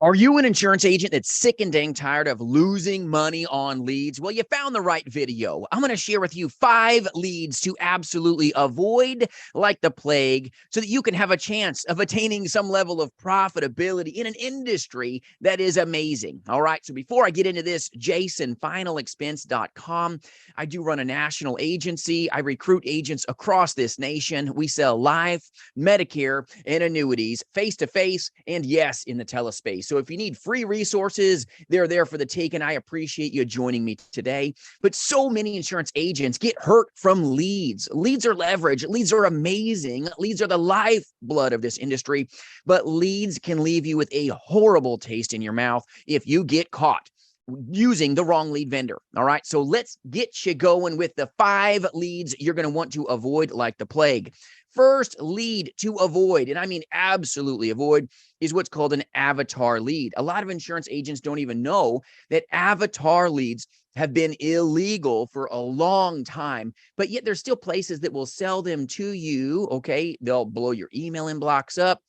Are you an insurance agent that's sick and dang tired of losing money on leads? Well, you found the right video. I'm going to share with you 5 leads to absolutely avoid like the plague so that you can have a chance of attaining some level of profitability in an industry that is amazing. All right. So before I get into this, jasonfinalexpense.com. I do run a national agency. I recruit agents across this nation. We sell life, Medicare, and annuities face to face, and yes, in the telespace. So if you need free resources, they're there for the taking. I appreciate you joining me today. But so many insurance agents get hurt from leads. Leads are leverage. Leads are amazing. Leads are the lifeblood of this industry, but leads can leave you with a horrible taste in your mouth if you get caught using the wrong lead vendor. All right. So let's get you going with the 5 leads you're going to want to avoid like the plague. First lead to avoid, and I mean absolutely avoid, is what's called an avatar lead. A lot of insurance agents don't even know that avatar leads have been illegal for a long time, but yet there's still places that will sell them to you. Okay. They'll blow your email inbox up.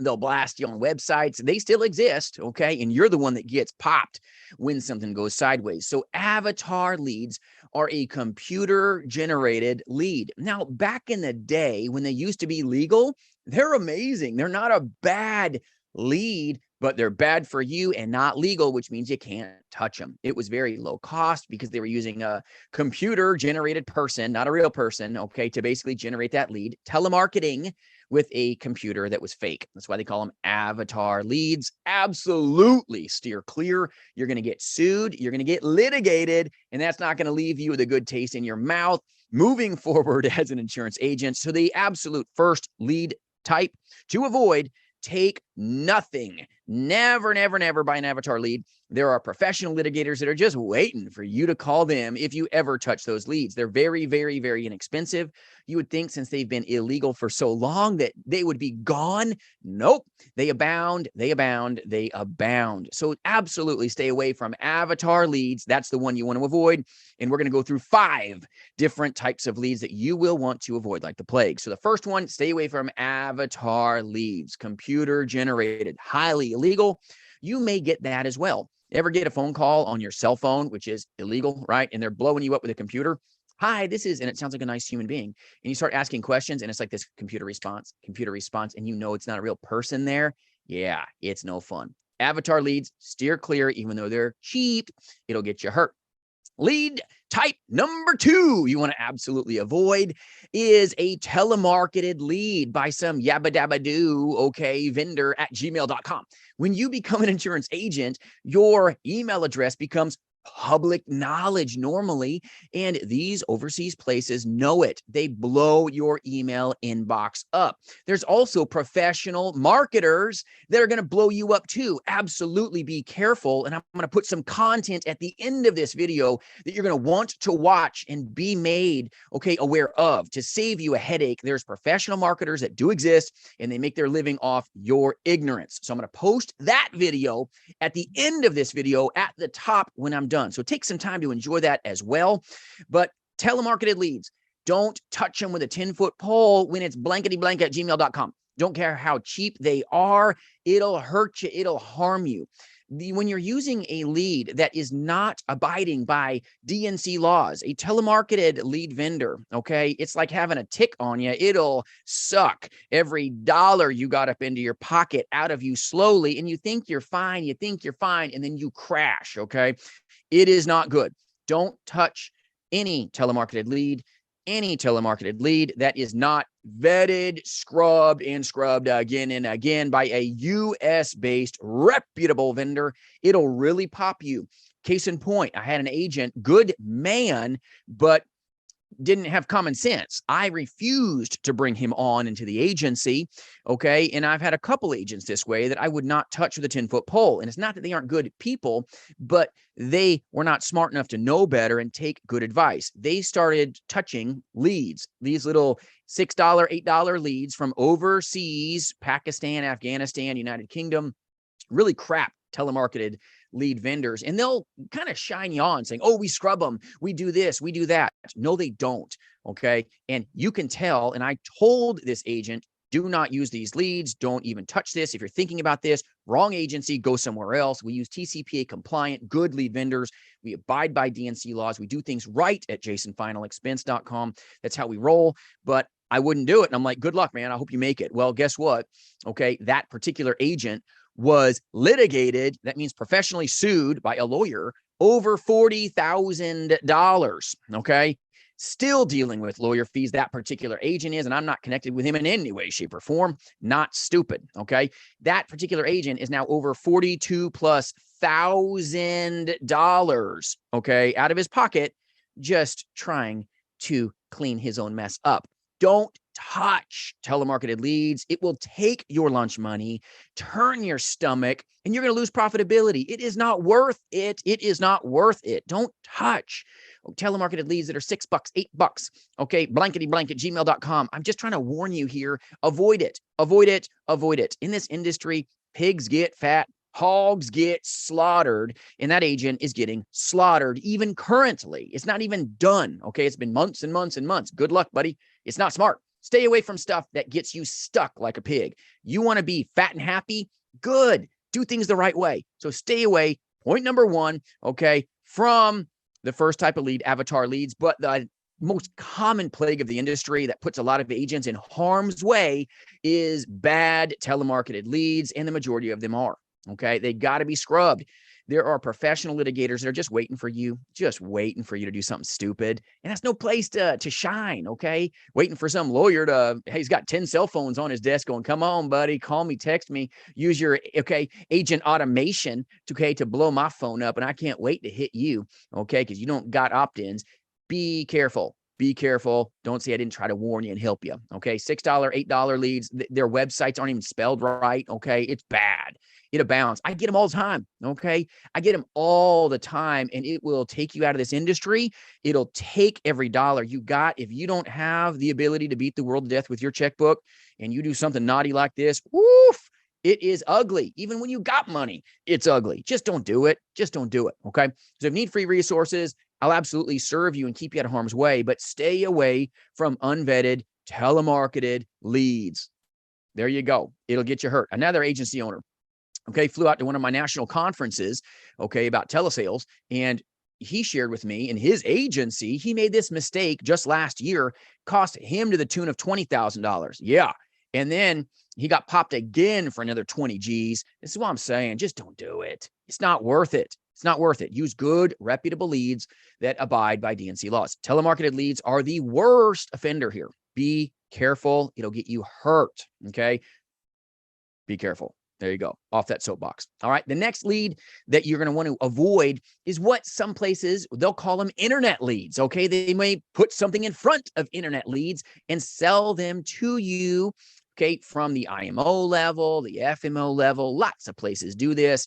They'll blast you on websites. They still exist, okay? And you're the one that gets popped when something goes sideways. So avatar leads are a computer-generated lead. Now, back in the day when they used to be legal, they're amazing. They're not a bad lead, but they're bad for you and not legal, which means you can't touch them. It was very low cost because they were using a computer-generated person, not a real person, okay, to basically generate that lead. Telemarketing with a computer that was fake. That's why they call them avatar leads. Absolutely steer clear. You're going to get sued. You're going to get litigated, and that's not going to leave you with a good taste in your mouth moving forward as an insurance agent. So the absolute first lead type to avoid: take nothing. Never, never, never buy an avatar lead. There are professional litigators that are just waiting for you to call them if you ever touch those leads. They're very, very, very inexpensive. You would think since they've been illegal for so long that they would be gone. Nope. They abound, they abound, they abound. So absolutely stay away from avatar leads. That's the one you want to avoid. And we're going to go through 5 different types of leads that you will want to avoid like the plague. So the first one, stay away from avatar leads, computer generated, highly illegal. You may get that as well. Ever get a phone call on your cell phone, which is illegal, right? And they're blowing you up with a computer. Hi, this is, and it sounds like a nice human being. And you start asking questions and it's like this computer response, and you know it's not a real person there. Yeah, it's no fun. Avatar leads, steer clear, even though they're cheap, it'll get you hurt. Lead type number 2 you want to absolutely avoid is a telemarketed lead by some yabba dabba doo, okay, vendor at gmail.com. When you become an insurance agent, your email address becomes public knowledge normally, and these overseas places know it. They blow your email inbox up. There's also professional marketers that are going to blow you up too. Absolutely be careful, and I'm going to put some content at the end of this video that you're going to want to watch and be made, okay, aware of to save you a headache. There's professional marketers that do exist, and they make their living off your ignorance. So I'm going to post that video at the end of this video at the top when I'm done. So take some time to enjoy that as well. But telemarketed leads, don't touch them with a 10-foot pole when it's blankety blank at gmail.com. Don't care how cheap they are. It'll hurt you. It'll harm you. When you're using a lead that is not abiding by DNC laws, a telemarketed lead vendor, okay, it's like having a tick on you. It'll suck every dollar you got up into your pocket out of you slowly, and you think you're fine, and then you crash, okay? It is not good. Don't touch any telemarketed lead that is not vetted, scrubbed again and again by a US-based reputable vendor. It'll really pop you. Case in point, I had an agent, good man, but didn't have common sense. I refused to bring him on into the agency, okay? And I've had a couple agents this way that I would not touch with a 10-foot pole. And it's not that they aren't good people, but they were not smart enough to know better and take good advice. They started touching leads, these little $6, $8 leads from overseas, Pakistan, Afghanistan, United Kingdom, really crap telemarketed lead vendors, and they'll kind of shine you on saying, oh, we scrub them, we do this, we do that. No, they don't. Okay. And you can tell, and I told this agent Do not use these leads. Don't even touch this. If you're thinking about this, wrong agency, go somewhere else. We use TCPA compliant, good lead vendors. We abide by DNC laws. We do things right at jasonfinalexpense.com. That's how we roll. But I wouldn't do it. And I'm like, good luck, man. I hope you make it. Well, guess what? Okay. That particular agent was litigated. That means professionally sued by a lawyer over $40,000. Okay. Still dealing with lawyer fees, that particular agent is, and I'm not connected with him in any way, shape, or form. Not stupid, okay? That particular agent is now over $42,000+, okay, out of his pocket, just trying to clean his own mess up. Don't touch telemarketed leads. It will take your lunch money, turn your stomach, and you're going to lose profitability. It is not worth it. It is not worth it. Don't touch telemarketed leads that are $6, $8. Okay. Blankety blank at gmail.com. I'm just trying to warn you here. Avoid it. Avoid it. Avoid it. In this industry, pigs get fat. Hogs get slaughtered, and that agent is getting slaughtered even currently. It's not even done. Okay. It's been months and months and months. Good luck, buddy. It's not smart. Stay away from stuff that gets you stuck like a pig. You want to be fat and happy? Good. Do things the right way. So stay away. Point number one, okay, from the first type of lead, avatar leads, but the most common plague of the industry that puts a lot of agents in harm's way is bad telemarketed leads, and the majority of them are. Okay, they got to be scrubbed. There are professional litigators that are just waiting for you to do something stupid. And that's no place to shine, okay? Waiting for some lawyer to, hey, he's got 10 cell phones on his desk going, come on, buddy, call me, text me, use your, okay, agent automation to blow my phone up, and I can't wait to hit you, okay, because you don't got opt-ins. Be careful. Be careful. Don't say I didn't try to warn you and help you, okay? $6, $8 leads, their websites aren't even spelled right, okay? It's bad. It abounds. I get them all the time, okay? I get them all the time, and it will take you out of this industry. It'll take every dollar you got. If you don't have the ability to beat the world to death with your checkbook and you do something naughty like this, woof, it is ugly. Even when you got money, it's ugly. Just don't do it. Just don't do it, okay? So if you need free resources, I'll absolutely serve you and keep you out of harm's way, but stay away from unvetted, telemarketed leads. There you go. It'll get you hurt. Another agency owner, okay, flew out to one of my national conferences, okay, about telesales, and he shared with me in his agency, he made this mistake just last year, cost him to the tune of $20,000. Yeah. And then he got popped again for another 20 G's. This is what I'm saying. Just don't do it. It's not worth it. It's not worth it. Use good, reputable leads that abide by DNC laws. Telemarketed leads are the worst offender here. Be careful. It'll get you hurt. Okay. Be careful. There you go. Off that soapbox. All right. The next lead that you're going to want to avoid is what some places, they'll call them internet leads. Okay. They may put something in front of internet leads and sell them to you. Okay. From the IMO level, the FMO level, lots of places do this.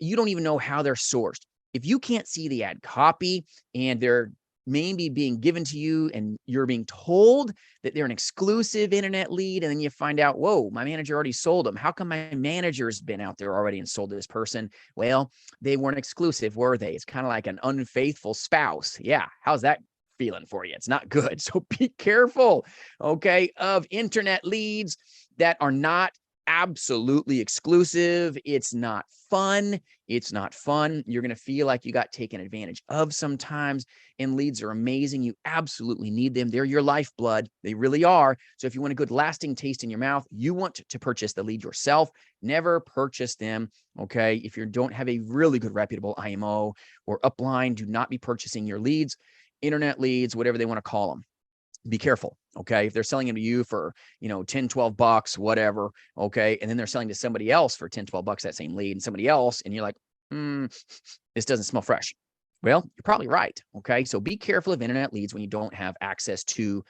You don't even know how they're sourced. If you can't see the ad copy and they're maybe being given to you and you're being told that they're an exclusive internet lead, and then you find out, whoa, my manager already sold them. How come my manager's been out there already and sold this person? Well, they weren't exclusive, were they? It's kind of like an unfaithful spouse. Yeah. How's that feeling for you? It's not good. So be careful, okay, of internet leads that are not absolutely exclusive. It's not fun. It's not fun. You're going to feel like you got taken advantage of sometimes, and leads are amazing. You absolutely need them. They're your lifeblood. They really are. So if you want a good lasting taste in your mouth, you want to purchase the lead yourself. Never purchase them. Okay. If you don't have a really good reputable IMO or upline, do not be purchasing your leads, internet leads, whatever they want to call them. Be careful. Okay. If they're selling them to you for, $10, $12, whatever. Okay. And then they're selling to somebody else for $10, $12, that same lead, and somebody else. And you're like, this doesn't smell fresh. Well, you're probably right. Okay. So be careful of internet leads when you don't have access to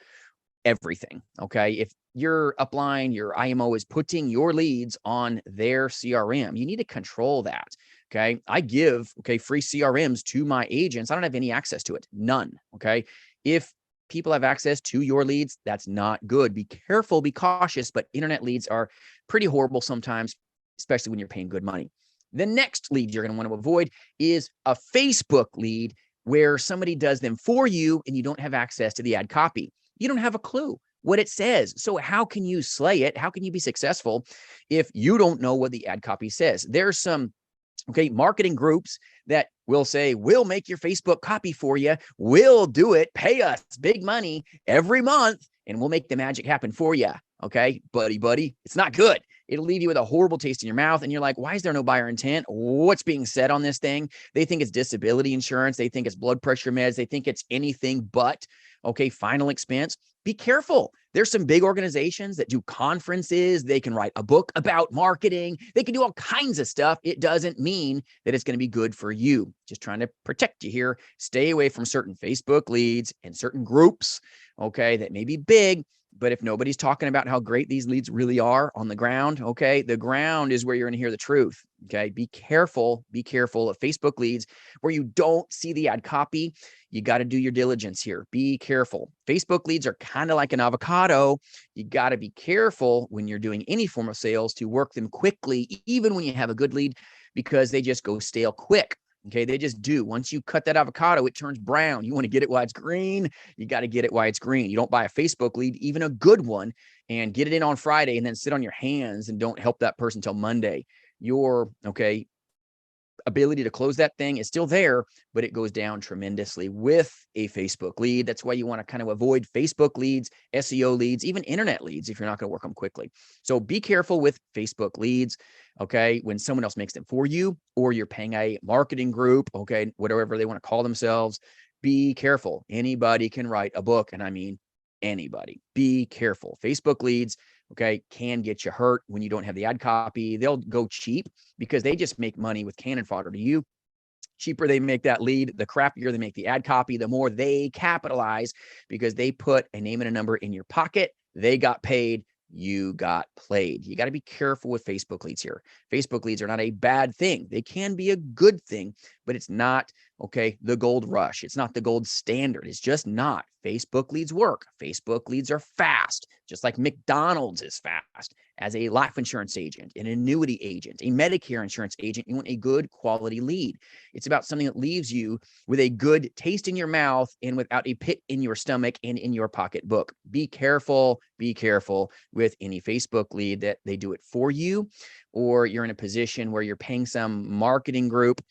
everything. Okay. If your upline, your IMO is putting your leads on their CRM, you need to control that. Okay. I give, free CRMs to my agents. I don't have any access to it. None. Okay. If people have access to your leads, that's not good. Be careful, be cautious, but internet leads are pretty horrible sometimes, especially when you're paying good money. The next lead you're going to want to avoid is a Facebook lead where somebody does them for you and you don't have access to the ad copy. You don't have a clue what it says. So how can you slay it? How can you be successful if you don't know what the ad copy says? There's some marketing groups that will say, we'll make your Facebook copy for you. We'll do it. Pay us big money every month and we'll make the magic happen for you. Okay, buddy, it's not good. It'll leave you with a horrible taste in your mouth. And you're like, why is there no buyer intent? What's being said on this thing? They think it's disability insurance. They think it's blood pressure meds. They think it's anything but, final expense. Be careful. There's some big organizations that do conferences. They can write a book about marketing. They can do all kinds of stuff. It doesn't mean that it's going to be good for you. Just trying to protect you here. Stay away from certain Facebook leads and certain groups, that may be big. But if nobody's talking about how great these leads really are on the ground, the ground is where you're going to hear the truth. Be careful of Facebook leads where you don't see the ad copy. You got to do your diligence here. Be careful. Facebook leads are kind of like an avocado. You got to be careful when you're doing any form of sales to work them quickly, even when you have a good lead, because they just go stale quick. They just do. Once you cut that avocado, it turns brown. You want to get it while it's green. You got to get it while it's green. You don't buy a Facebook lead, even a good one, and get it in on Friday and then sit on your hands and don't help that person till Monday. Your, ability to close that thing is still there, but it goes down tremendously with a Facebook lead. That's why you want to kind of avoid Facebook leads, SEO leads, even internet leads if you're not going to work them quickly. So be careful with Facebook leads, when someone else makes them for you or you're paying a marketing group, whatever they want to call themselves. Be careful. Anybody can write a book, and I mean anybody. Be careful. Facebook leads, can get you hurt when you don't have the ad copy. They'll go cheap because they just make money with cannon fodder to you. Cheaper they make that lead, the crappier they make the ad copy, the more they capitalize because they put a name and a number in your pocket. They got paid. You got played. You got to be careful with Facebook leads here. Facebook leads are not a bad thing. They can be a good thing, but it's not, the gold rush. It's not the gold standard. It's just not. Facebook leads work. Facebook leads are fast, just like McDonald's is fast. As a life insurance agent, an annuity agent, a Medicare insurance agent, you want a good quality lead. It's about something that leaves you with a good taste in your mouth and without a pit in your stomach and in your pocketbook. Be careful with any Facebook lead that they do it for you, or you're in a position where you're paying some marketing group,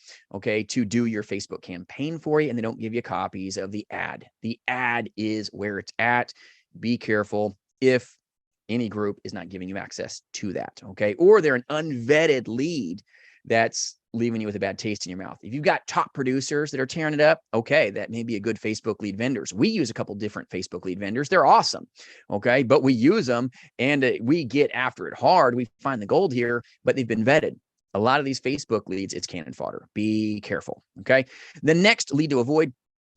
to do your Facebook campaign for you, and they don't give you copies of the ad. The ad is where it's at. Be careful if any group is not giving you access to that, or they're an unvetted lead that's leaving you with a bad taste in your mouth. If you've got top producers that are tearing it up, that may be a good Facebook lead vendors. We use a couple different Facebook lead vendors. They're awesome, but we use them and we get after it hard. We find the gold here, but they've been vetted. A lot of these Facebook leads, it's cannon fodder. Be careful, The next lead to avoid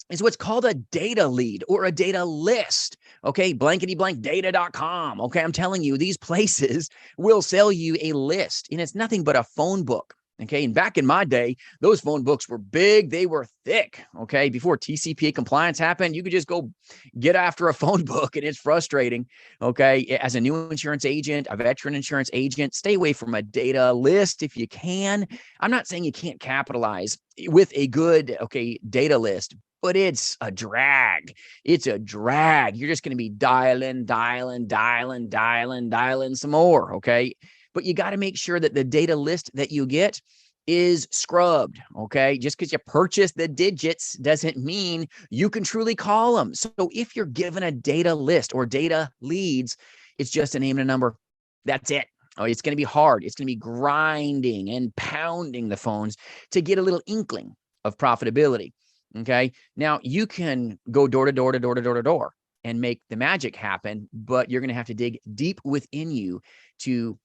is what's called a data lead or a data list. Blankety blank data.com. I'm telling you, these places will sell you a list, and it's nothing but a phone book. And back in my day, those phone books were big. They were thick. Before TCPA compliance happened, you could just go get after a phone book, and it's frustrating. As a new insurance agent, a veteran insurance agent, stay away from a data list if you can. I'm not saying you can't capitalize with a good, data list, but it's a drag. It's a drag. You're just going to be dialing some more. But you got to make sure that the data list that you get is scrubbed. Just because you purchase the digits doesn't mean you can truly call them. So if you're given a data list or data leads, it's just a name and a number. That's it. It's going to be hard. It's going to be grinding and pounding the phones to get a little inkling of profitability. Now you can go door to door and make the magic happen, but you're going to have to dig deep within you to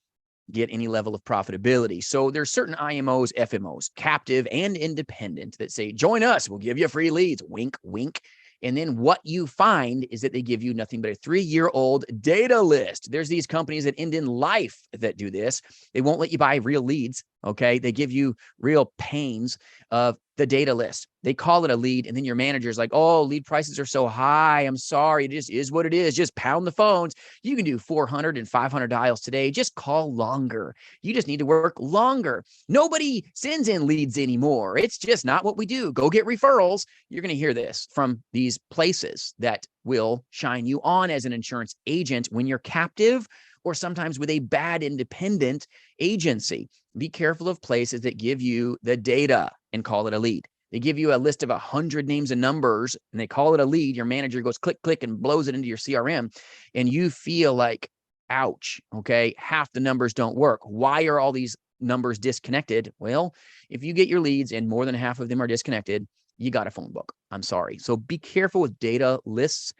get any level of profitability. So there's certain IMOs, FMOs, captive and independent, that say, join us, we'll give you free leads, wink, wink. And then what you find is that they give you nothing but a 3-year-old data list. There's these companies that end in life that do this. They won't let you buy real leads. Okay. They give you real pains of the data list. They call it a lead. And then your manager's like, oh, lead prices are so high. I'm sorry. It just is what it is. Just pound the phones. You can do 400 and 500 dials today. Just call longer. You just need to work longer. Nobody sends in leads anymore. It's just not what we do. Go get referrals. You're going to hear this from these places that will shine you on as an insurance agent when you're captive, or sometimes with a bad independent agency. Be careful of places that give you the data and call it a lead. They give you a list of 100 names and numbers and they call it a lead. Your manager goes click, click, and blows it into your CRM. And you feel like, ouch, okay, half the numbers don't work. Why are all these numbers disconnected? Well, if you get your leads and more than half of them are disconnected, you got a phone book. I'm sorry. So be careful with data lists,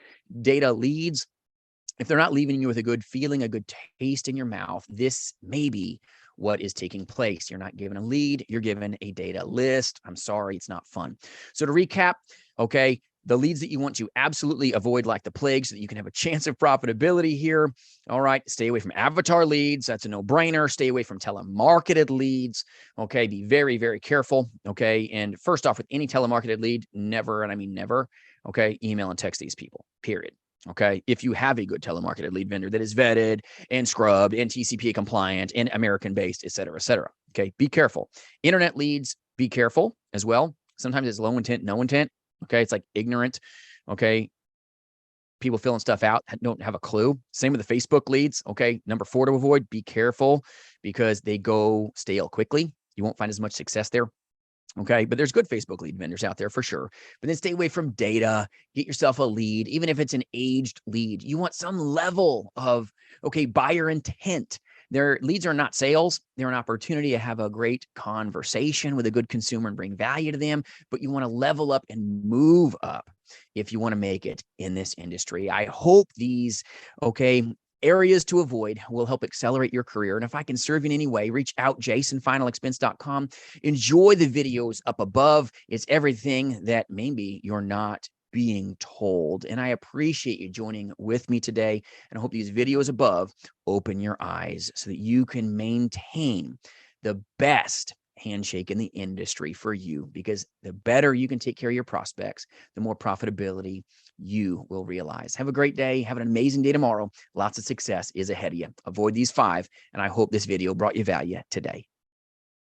data leads. If they're not leaving you with a good feeling, a good taste in your mouth, this may be what is taking place. You're not given a lead, you're given a data list. I'm sorry, it's not fun. So to recap, okay, the leads that you want to absolutely avoid like the plague so that you can have a chance of profitability here. All right, stay away from avatar leads. That's a no-brainer. Stay away from telemarketed leads. Okay, be very, very careful. Okay, and first off, with any telemarketed lead, never, and I mean never, okay, email and text these people, period. Okay. If you have a good telemarketed lead vendor that is vetted and scrubbed and TCPA compliant and American based, et cetera, et cetera. Okay. Be careful. Internet leads, be careful as well. Sometimes it's low intent, no intent. Okay. It's like ignorant. Okay. People filling stuff out, don't have a clue. Same with the Facebook leads. Okay. Number 4 to avoid, be careful because they go stale quickly. You won't find as much success there. Okay. But there's good Facebook lead vendors out there for sure. But then stay away from data. Get yourself a lead, even if it's an aged lead. You want some level of, okay, buyer intent. Their leads are not sales. They're an opportunity to have a great conversation with a good consumer and bring value to them. But you want to level up and move up if you want to make it in this industry. I hope these, okay, areas to avoid will help accelerate your career. And if I can serve you in any way, reach out, jasonfinalexpense.com. Enjoy the videos up above. It's everything that maybe you're not being told. And I appreciate you joining with me today. And I hope these videos above open your eyes so that you can maintain the best handshake in the industry for you, because the better you can take care of your prospects, the more profitability you will realize. Have a great day. Have an amazing day tomorrow. Lots of success is ahead of you. Avoid these 5, and I hope this video brought you value today.